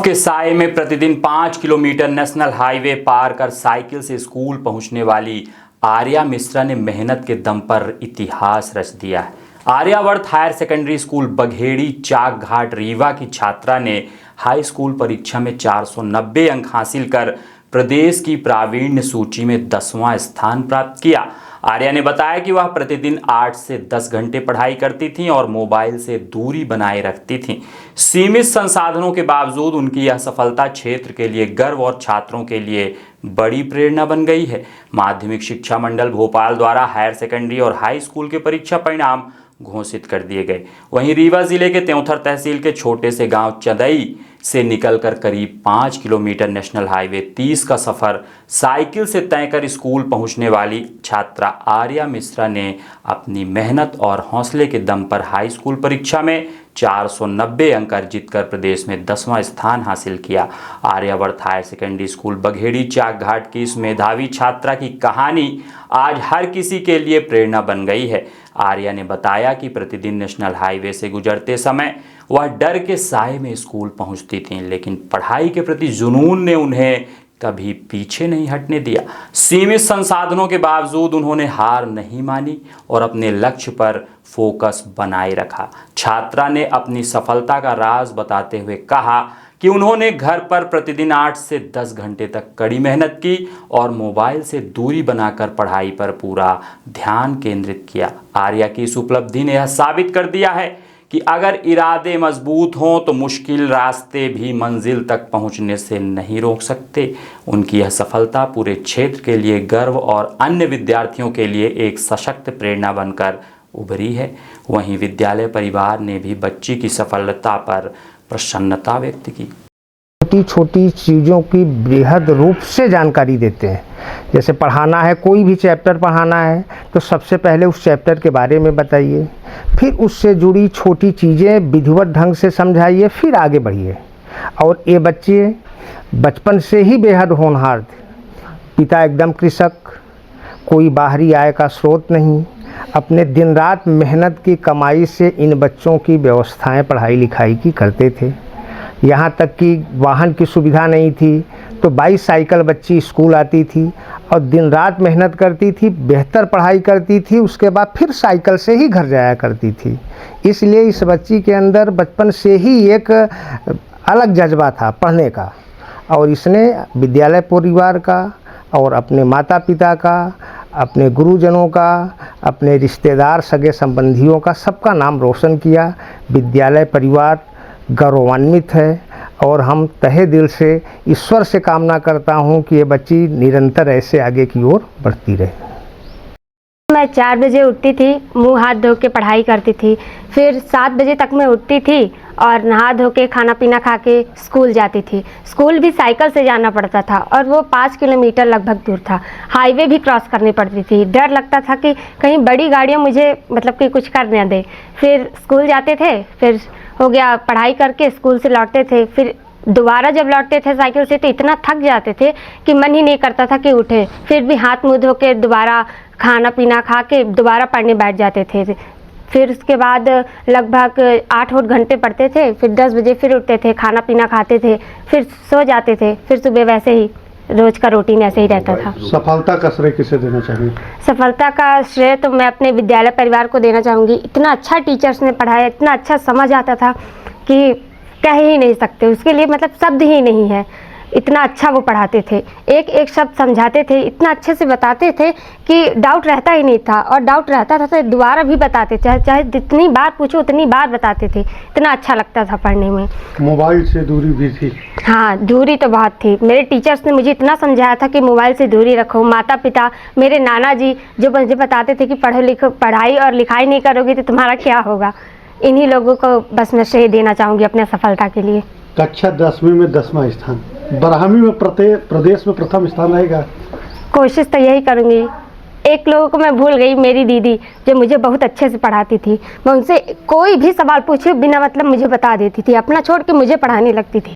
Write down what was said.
बर्फ के साए में प्रतिदिन 5 किलोमीटर नेशनल हाईवे पार कर साइकिल से स्कूल पहुंचने वाली आर्या मिश्रा ने मेहनत के दम पर इतिहास रच दिया है। आर्यावर्त हायर सेकेंडरी स्कूल बघेड़ी चाक घाट रीवा की छात्रा ने हाई स्कूल परीक्षा में 490 अंक हासिल कर प्रदेश की प्रावीण्य सूची में 10वां स्थान प्राप्त किया। आर्या ने बताया कि वह प्रतिदिन 8 से 10 घंटे पढ़ाई करती थीं और मोबाइल से दूरी बनाए रखती थीं। सीमित संसाधनों के बावजूद उनकी यह सफलता क्षेत्र के लिए गर्व और छात्रों के लिए बड़ी प्रेरणा बन गई है। माध्यमिक शिक्षा मंडल भोपाल द्वारा हायर सेकेंडरी और हाई स्कूल के परीक्षा परिणाम घोषित कर दिए गए। वहीं रीवा जिले के त्योंथर तहसील के छोटे से गांव चंदई से निकलकर करीब 5 किलोमीटर नेशनल हाईवे 30 का सफर साइकिल से तय कर स्कूल पहुंचने वाली छात्रा आर्या मिश्रा ने अपनी मेहनत और हौसले के दम पर हाई स्कूल परीक्षा में 490 अंक अर्जित कर प्रदेश में 10वां स्थान हासिल किया। आर्यावर्त हायर सेकेंडरी स्कूल बघेड़ी चाक घाट की इस मेधावी छात्रा की कहानी आज हर किसी के लिए प्रेरणा बन गई है। आर्या ने बताया कि प्रतिदिन नेशनल हाईवे से गुजरते समय वह डर के साए में स्कूल पहुंचती थीं, लेकिन पढ़ाई के प्रति जुनून ने उन्हें कभी पीछे नहीं हटने दिया। सीमित संसाधनों के बावजूद उन्होंने हार नहीं मानी और अपने लक्ष्य पर फोकस बनाए रखा। छात्रा ने अपनी सफलता का राज बताते हुए कहा कि उन्होंने घर पर प्रतिदिन 8 से 10 घंटे तक कड़ी मेहनत की और मोबाइल से दूरी बनाकर पढ़ाई पर पूरा ध्यान केंद्रित किया। आर्या की इस उपलब्धि ने यह साबित कर दिया है कि अगर इरादे मजबूत हों तो मुश्किल रास्ते भी मंजिल तक पहुंचने से नहीं रोक सकते। उनकी यह सफलता पूरे क्षेत्र के लिए गर्व और अन्य विद्यार्थियों के लिए एक सशक्त प्रेरणा बनकर उभरी है। वहीं विद्यालय परिवार ने भी बच्ची की सफलता पर प्रसन्नता व्यक्त की। छोटी छोटी चीज़ों की बृहद रूप से जानकारी देते हैं। जैसे पढ़ाना है, कोई भी चैप्टर पढ़ाना है तो सबसे पहले उस चैप्टर के बारे में बताइए, फिर उससे जुड़ी छोटी चीज़ें विधिवत ढंग से समझाइए, फिर आगे बढ़िए। और ये बच्चे बचपन से ही बेहद होनहार थे। पिता एकदम कृषक, कोई बाहरी आय का स्रोत नहीं। अपने दिन रात मेहनत की कमाई से इन बच्चों की व्यवस्थाएं पढ़ाई लिखाई की करते थे। यहाँ तक कि वाहन की सुविधा नहीं थी तो बाईसाइकिल बच्ची स्कूल आती थी और दिन रात मेहनत करती थी, बेहतर पढ़ाई करती थी, उसके बाद फिर साइकिल से ही घर जाया करती थी। इसलिए इस बच्ची के अंदर बचपन से ही एक अलग जज्बा था पढ़ने का, और इसने विद्यालय परिवार का और अपने माता पिता का, अपने गुरुजनों का, अपने रिश्तेदार सगे संबंधियों का, सबका नाम रोशन किया। विद्यालय परिवार गौरवान्वित है और हम तहे दिल से ईश्वर से कामना करता हूं कि ये बच्ची निरंतर ऐसे आगे की ओर बढ़ती रहे। मैं 4 बजे उठती थी, मुंह हाथ धो के पढ़ाई करती थी, फिर 7 बजे तक मैं उठती थी और नहा धो के खाना पीना खा के स्कूल जाती थी। स्कूल भी साइकिल से जाना पड़ता था और वो 5 किलोमीटर लगभग दूर था। हाईवे भी क्रॉस करनी पड़ती थी। डर लगता था कि कहीं बड़ी गाड़ियाँ मुझे मतलब कि कुछ कर न दे। फिर स्कूल जाते थे, फिर हो गया पढ़ाई करके स्कूल से लौटते थे, फिर दोबारा जब लौटते थे साइकिल से तो इतना थक जाते थे कि मन ही नहीं करता था कि उठे। फिर भी हाथ मुँह धो के दोबारा खाना पीना खा के दोबारा पढ़ने बैठ जाते थे। फिर उसके बाद लगभग 8 घंटे पढ़ते थे, फिर 10 बजे फिर उठते थे, खाना पीना खाते थे, फिर सो जाते थे, फिर सुबह वैसे ही रोज का रूटीन ऐसे ही रहता था। सफलता का श्रेय किसे देना चाहिए? सफलता का श्रेय तो मैं अपने विद्यालय परिवार को देना चाहूँगी। इतना अच्छा टीचर्स ने पढ़ाया, इतना अच्छा समझ आता था कि कह ही नहीं सकते, उसके लिए मतलब शब्द ही नहीं है। इतना अच्छा वो पढ़ाते थे, एक एक शब्द समझाते थे, इतना अच्छे से बताते थे कि डाउट रहता ही नहीं था, और डाउट रहता था तो दोबारा भी बताते, चाहे जितनी बार पूछो उतनी बार बताते थे। इतना अच्छा लगता था पढ़ने में। मोबाइल से दूरी भी थी? हाँ, दूरी तो बहुत थी। मेरे टीचर्स ने मुझे इतना समझाया था कि मोबाइल से दूरी रखो। माता पिता, मेरे नाना जी जो मुझे बताते थे कि पढ़ो लिखो, पढ़ाई और लिखाई नहीं करोगे तो तुम्हारा क्या होगा। इन्हीं लोगों को बस मैं श्रेय देना चाहूँगी अपने सफलता के लिए। कक्षा 10वीं में 10वां स्थान, 12वीं में प्रदेश में प्रथम स्थान आएगा? कोशिश तो यही करूँगी। एक लोगों को मैं भूल गई, मेरी दीदी जो मुझे बहुत अच्छे से पढ़ाती थी। मैं उनसे कोई भी सवाल पूछे बिना मतलब मुझे बता देती थी, अपना छोड़ के मुझे पढ़ाने लगती थी।